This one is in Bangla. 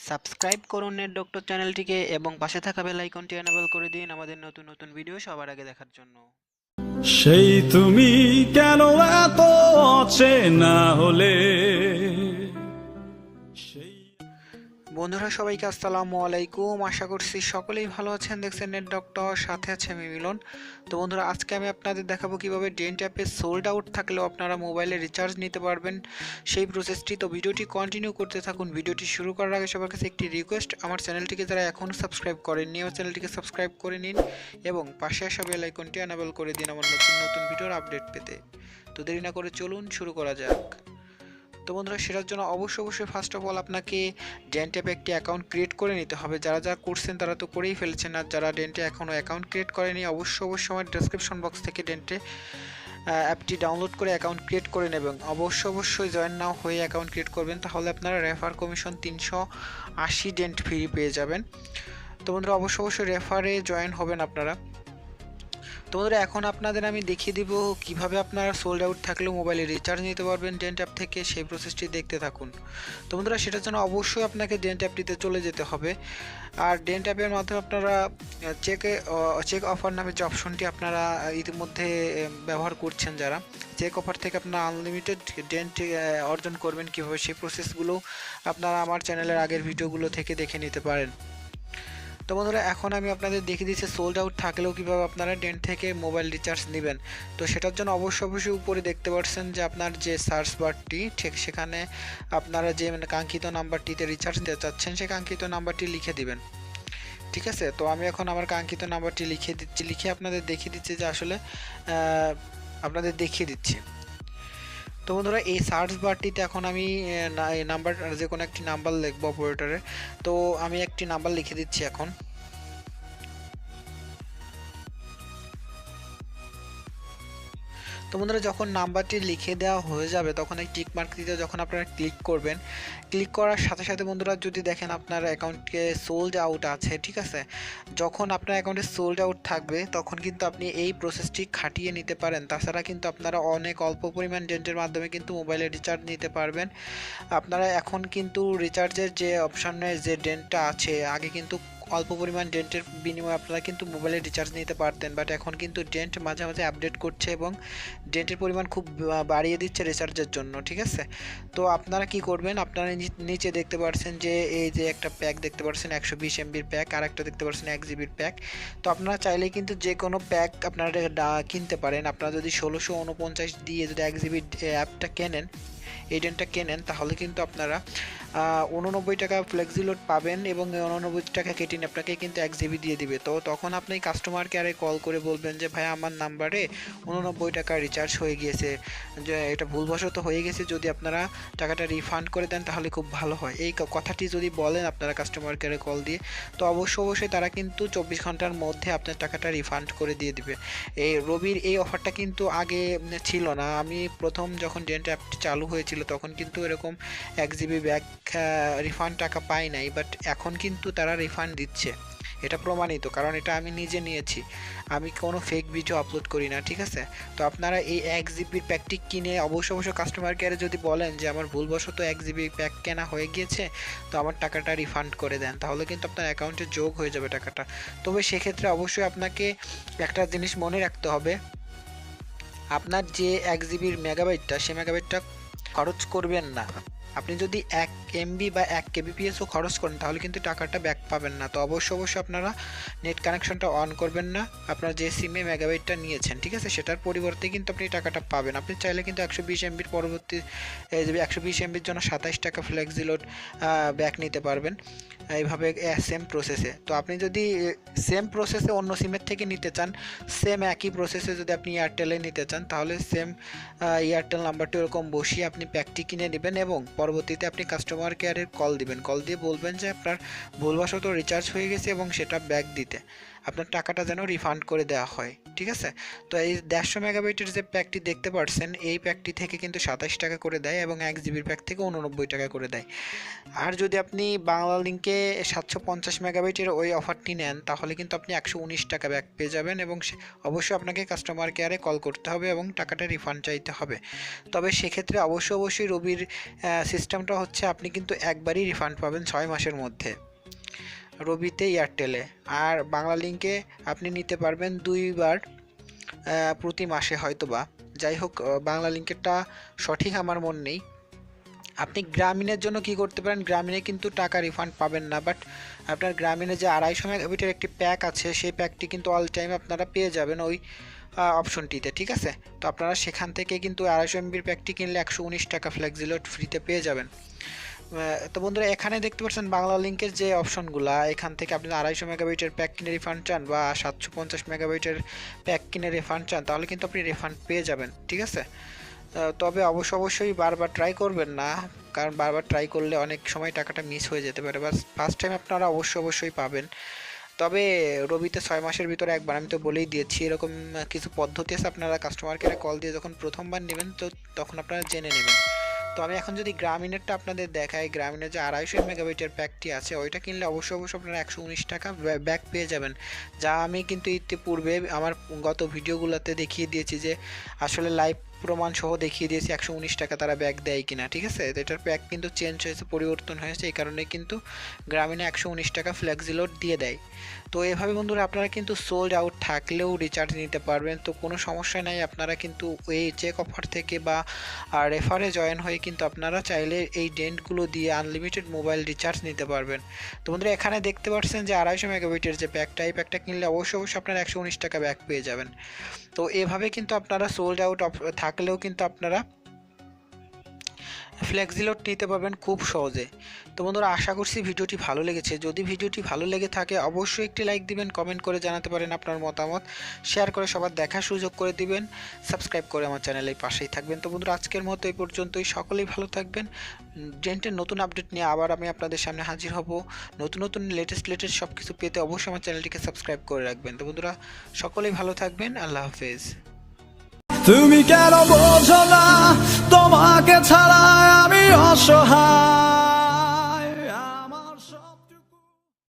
সাবস্ক্রাইব করুন নেট ডক্টর চ্যানেলটিকে এবং পাশে থাকা বেল আইকনটি এনেবল করে দিন আমাদের নতুন নতুন ভিডিও সবার আগে দেখার জন্য। সেই তুমি কেন এত অচেনা হলে বন্ধুরা সবাইকে আসসালামু আলাইকুম, আশা করছি সকলেই ভালো আছেন। দেখছেন নেট ডক্টর, সাথে আছে আমি মিলন। তো বন্ধুরা আজকে আমি আপনাদের দেখাবো কিভাবে ডেন্ট অ্যাপে সোল্ড আউট থাকলেও আপনারা মোবাইলে রিচার্জ নিতে পারবেন সেই প্রসেসটি। তো ভিডিওটি কন্টিনিউ করতে থাকুন। ভিডিওটি শুরু করার আগে সবার কাছে একটি রিকোয়েস্ট, আমার চ্যানেলটিকে যারা এখনও সাবস্ক্রাইব করেননি আমার চ্যানেলটিকে সাবস্ক্রাইব করে নিন এবং পাশে আসা বেল আইকনটি এনেবল করে দিন আমার নতুন নতুন ভিডিওর আপডেট পেতে। তো দেরি না করে চলুন শুরু করা যাক। তো বন্ধুরা সেটার জন্য অবশ্যই ফার্স্ট অফ অল আপনাকে ডেন্ট অ্যাপে একটি অ্যাকাউন্ট ক্রিয়েট করে নিতে হবে। যারা যারা করছেন তারা তো করেই ফেলেছেন, আর যারা ডেন্টে এখনও অ্যাকাউন্ট ক্রিয়েট করেনি অবশ্যই আমার ডেসক্রিপশন বক্স থেকে ডেন্টে অ্যাপটি ডাউনলোড করে অ্যাকাউন্ট ক্রিয়েট করে নেবেন। অবশ্যই জয়েন নাও হয়ে অ্যাকাউন্ট ক্রিয়েট করবেন, তাহলে আপনারা রেফার কমিশন 380 ডেন্ট ফ্রি পেয়ে যাবেন। তো বন্ধুরা অবশ্যই রেফারে জয়েন হবেন আপনারা। তো বন্ধুরা এখন আপনাদের আমি দেখিয়ে দিব কিভাবে আপনারা সোল্ড আউট থাকলেও মোবাইলে রিচার্জ নিতে পারবেন ডেন্ট অ্যাপ থেকে, সেই প্রসেসটি দেখতে থাকুন। তো বন্ধুরা সেটার জন্য অবশ্যই আপনাকে ডেন্ট অ্যাপটিতে চলে যেতে হবে। আর ডেন্ট অ্যাপের মাধ্যমে আপনারা চেক অফার নামে যে অপশনটি আপনারা ইতিমধ্যে ব্যবহার করছেন, যারা চেক অফার থেকে আপনারা আনলিমিটেড ডেন্ট অর্জন করবেন কীভাবে, সেই প্রসেসগুলো আপনারা আমার চ্যানেলের আগের ভিডিওগুলো থেকে দেখে নিতে পারেন। তো বন্ধুরা এখন আমি আপনাদের দেখিয়ে দিচ্ছি সোল্ড আউট থাকলেও কীভাবে আপনারা ডেন্ট থেকে মোবাইল রিচার্জ নেবেন। তো সেটার জন্য অবশ্যই উপরে দেখতে পাচ্ছেন যে আপনার যে সার্চ বারটি, ঠিক সেখানে আপনারা যে কাঙ্ক্ষিত নাম্বারটিতে রিচার্জ দিতে চাচ্ছেন সেই কাঙ্ক্ষিত নাম্বারটি লিখে দিবেন। ঠিক আছে, তো আমি এখন আমার কাঙ্ক্ষিত নাম্বারটি লিখে আপনাদের দেখিয়ে দিচ্ছি যে আসলে আপনাদের দেখিয়ে দিচ্ছি। তো বন্ধুরা এই সার্চ বারটিতে এখন আমি নাম্বার যে কোনো একটি নাম্বার লিখবো অপারেটরের। তো আমি একটি নাম্বার লিখে দিচ্ছি এখন। তো বন্ধুরা যখন নাম্বারটি লিখে দেওয়া হয়ে যাবে তখন এই টিক মার্কটিতে যখন আপনারা ক্লিক করবেন, ক্লিক করার সাথে সাথে বন্ধুরা যদি দেখেন আপনার অ্যাকাউন্টকে সোল্ড আউট আছে, ঠিক আছে, যখন আপনার অ্যাকাউন্টে সোল্ড আউট থাকবে তখন কিন্তু আপনি এই প্রসেসটি খাটিয়ে নিতে পারেন। তাছাড়া কিন্তু আপনারা অনেক অল্প পরিমাণ ডেন্টের মাধ্যমে কিন্তু মোবাইলে রিচার্জ নিতে পারবেন। আপনারা এখন কিন্তু রিচার্জের যে অপশানে যে ডেন্টটা আছে, আগে কিন্তু অল্প পরিমাণ ডেন্টের বিনিময়ে আপনারা কিন্তু মোবাইলে রিচার্জ নিতে পারতেন, বাট এখন কিন্তু ডেন্ট মাঝে মাঝে আপডেট করছে এবং ডেন্টের পরিমাণ খুব বাড়িয়ে দিচ্ছে রিচার্জের জন্য, ঠিক আছে। তো আপনারা কি করবেন, আপনারা নিচে দেখতে পাচ্ছেন যে এই যে একটা প্যাক দেখতে পাচ্ছেন 120 MBর প্যাক, আর একটা দেখতে পাচ্ছেন 1 জিবির প্যাক। তো আপনারা চাইলে কিন্তু যে কোনো প্যাক আপনারা কিনতে পারেন। আপনারা যদি 1649 দিয়ে যদি 1 জিবির অ্যাপটা কেনেন, এই ডেন্টটা কেনেন, তাহলে কিন্তু আপনারা 89 টাকা ফ্লেক্সি লোড পাবেন এবং 89 টাকা কেটে নিয়ে আপনাকে কিন্তু 1 জিবি দিয়ে দিবে। তো তখন আপনি কাস্টমার কেয়ারে কল করে বলবেন যে ভাই আমার নাম্বারে 89 টাকা রিচার্জ হয়ে গিয়েছে, যে এটা ভুলবশত হয়ে গেছে, যদি আপনারা টাকাটা রিফান্ড করে দেন তাহলে খুব ভালো হয়। এই কথাটি যদি বলেন আপনারা কাস্টমার কেয়ারে কল দিয়ে, তো অবশ্যই তারা কিন্তু 24 ঘন্টার মধ্যে আপনার টাকাটা রিফান্ড করে দিয়ে দিবে। এই রবির এই অফারটা কিন্তু আগে ছিল না। আমি প্রথম যখন ডেন্ট অ্যাপটি চালু হয়েছিল তখন কিন্তু এরকম 1 জিবি ব্যাক রিফান্ড টাকা পাই নাই, বাট এখন কিন্তু তারা রিফান্ড দিচ্ছে, এটা প্রমাণিত, কারণ এটা আমি নিজে নিয়েছি, আমি কোনো ফেক ভিডিও আপলোড করি না, ঠিক আছে। তো আপনারা এই 1 জিবির প্যাকটি কিনে অবশ্যই কাস্টমার কেয়ারে যদি বলেন যে আমার ভুলবশত 1 জিবি প্যাক কেনা হয়ে গিয়েছে, তো আমার টাকাটা রিফান্ড করে দেন, তাহলে কিন্তু আপনার অ্যাকাউন্টে যোগ হয়ে যাবে টাকাটা। তবে সেক্ষেত্রে অবশ্যই আপনাকে একটা জিনিস মনে রাখতে হবে, আপনার যে 1 জিবির মেগাবাইটটা, সে মেগাবাইটটা খরচ করবেন না। আপনি যদি 1 এমবি বা 1 কেবিপিএসও খরচ করেন তাহলে কিন্তু টাকাটা ব্যাক পাবেন না। তো অবশ্যই আপনারা নেট কানেকশনটা অন করবেন না, আপনার যে সিমে মেগাবাইটটা নিয়েছেন, ঠিক আছে, সেটার পরিবর্তে কিন্তু আপনি টাকাটা পাবেন। আপনি চাইলে কিন্তু 120 এমবির পরবর্তী 120 এমবির জন্য 27 টাকা ফ্লেক্সি লোড ব্যাক নিতে পারবেন, এইভাবে সেম প্রসেসে। তো আপনি যদি সেম প্রসেসে অন্য সিমের থেকে নিতে চান, সেম একই প্রসেসে যদি আপনি এয়ারটেলে নিতে চান, তাহলে সেম এয়ারটেল নাম্বারটি ওরকম বসিয়ে আপনি প্যাকটি কিনে নেবেন এবং পরবর্তীতে আপনি কাস্টমার কেয়ারে কল দিবেন, কল দিয়ে বলবেন যে আপনার ভুলবশত রিচার্জ হয়ে গেছে এবং সেটা ব্যাক দিতে। আপনার টাকাটা যেন রিফান্ড করে দেওয়া হয়, ঠিক আছে। তো এই 150 মেগাবাইটের যে প্যাকটি দেখতে পাচ্ছেন এই প্যাকটি থেকে কিন্তু 27 টাকা করে দেয় এবং 1 জিবির প্যাক থেকে 89 টাকা করে দেয়। আর যদি আপনি বাংলা লিঙ্কে 750 মেগাবাইটের ওই অফারটি নেন তাহলে কিন্তু আপনি 119 টাকা ব্যাক পেয়ে যাবেন এবং অবশ্যই আপনাকে কাস্টমার কেয়ারে কল করতে হবে এবং টাকাটা রিফান্ড চাইতে হবে। তবে সেক্ষেত্রে অবশ্যই রবির সিস্টেমটা হচ্ছে আপনি কিন্তু একবারই রিফান্ড পাবেন 6 মাসের মধ্যে রবিতে, এয়ারটেলে। আর বাংলা লিঙ্কে আপনি নিতে পারবেন 2বার প্রতি মাসে হয়তোবা। যাই হোক, বাংলা লিঙ্কেরটা সঠিক আমার মনে নেই। আপনি গ্রামীণের জন্য কি করতে পারেন, গ্রামীণে কিন্তু টাকা রিফান্ড পাবেন না, বাট আপনার গ্রামীণে যে 250 মেগাবিটের একটি প্যাক আছে সেই প্যাকটি কিন্তু অল টাইম আপনারা পেয়ে যাবেন ওই অপশনটিতে, ঠিক আছে। তো আপনারা সেখান থেকে কিন্তু 250 এমবির প্যাকটি কিনলে 119 টাকা ফ্লেক্সিলোড ফ্রিতে পেয়ে যাবেন। তো বন্ধুরা এখানে দেখতে পাচ্ছেন বাংলা লিঙ্কের যে অপশনগুলা, এখান থেকে আপনি 250 মেগাবাইটের প্যাক কিনে রিফান্ড চান বা 750 মেগাবাইটের প্যাক কিনে রিফান্ড চান তাহলে কিন্তু আপনি রিফান্ড পেয়ে যাবেন, ঠিক আছে। তবে অবশ্যই বারবার ট্রাই করবেন না, কারণ বারবার ট্রাই করলে অনেক সময় টাকাটা মিস হয়ে যেতে পারে। বাস ফার্স্ট টাইম আপনারা অবশ্যই পাবেন। তবে রবিতে 6 মাসের ভিতরে একবার, আমি তো বলেই দিয়েছি, এরকম কিছু পদ্ধতি আছে, আপনারা কাস্টমার কেয়ারে কল দিয়ে যখন প্রথমবার নেবেন তো তখন আপনারা জেনে নেবেন। তো আমি এখন যদি গ্রামীণেরটা আপনাদের দেখাই, গ্রামীণের যে 250 মেগাবাইটের প্যাকটি আছে ওইটা কিনলে অবশ্যই আপনারা 119 টাকা ব্যাক পেয়ে যাবেন, যা আমি কিন্তু ইতিপূর্বে আমার গত ভিডিওগুলোতে দেখিয়ে দিয়েছি যে আসলে লাইভ প্রমাণ সহ দেখিয়ে দিয়েছি 119 টাকা তারা ব্যাক দেয় কিনা, ঠিক আছে। এটার প্যাক কিন্তু চেঞ্জ হয়েছে, পরিবর্তন হয়েছে, এই কারণে কিন্তু গ্রামীণে 119 টাকা ফ্লেক্সিলোড দিয়ে দেয়। তো এভাবে বন্ধুরা আপনারা কিন্তু সোল্ড আউট থাকলেও রিচার্জ নিতে পারবেন, তো কোনো সমস্যা নাই। আপনারা কিন্তু এই চেক অফার থেকে বা রেফারে জয়েন হয়ে কিন্তু আপনারা চাইলে এই ডেন্টগুলো দিয়ে আনলিমিটেড মোবাইল রিচার্জ নিতে পারবেন। তো বন্ধুরা এখানে দেখতে পাচ্ছেন যে 250 মেগাবাইটের যে প্যাকটা, এই প্যাকটা কিনলে অবশ্যই আপনারা 119 টাকা ব্যাক পেয়ে যাবেন। তো এভাবে কিন্তু আপনারা সোল্ড আউট থাকলেও কিন্তু আপনারা ফ্লেক্সিলোড নিতে পারবেন খুব সহজে। তো বন্ধুরা আশা করছি ভিডিওটি ভালো লেগেছে। যদি ভিডিওটি ভালো লেগে থাকে অবশ্যই একটি লাইক দিবেন, কমেন্ট করে জানাতে পারেন আপনার মতামত, শেয়ার করে সবার দেখার সুযোগ করে দিবেন, সাবস্ক্রাইব করে আমার চ্যানেলের পাশেই থাকবেন। তো বন্ধুরা আজকের মতো এই পর্যন্তই, সকলেই ভালো থাকবেন। ডেন্টের নতুন আপডেট নিয়ে আবার আমি আপনাদের সামনে হাজির হব। নতুন লেটেস্ট সব কিছু পেতে অবশ্যই আমার চ্যানেলটিকে সাবস্ক্রাইব করে রাখবেন। তো বন্ধুরা সকলেই ভালো থাকবেন, আল্লাহ হাফেজ। তুমি কেন বোঝো না তোমাকে ছাড়া আমি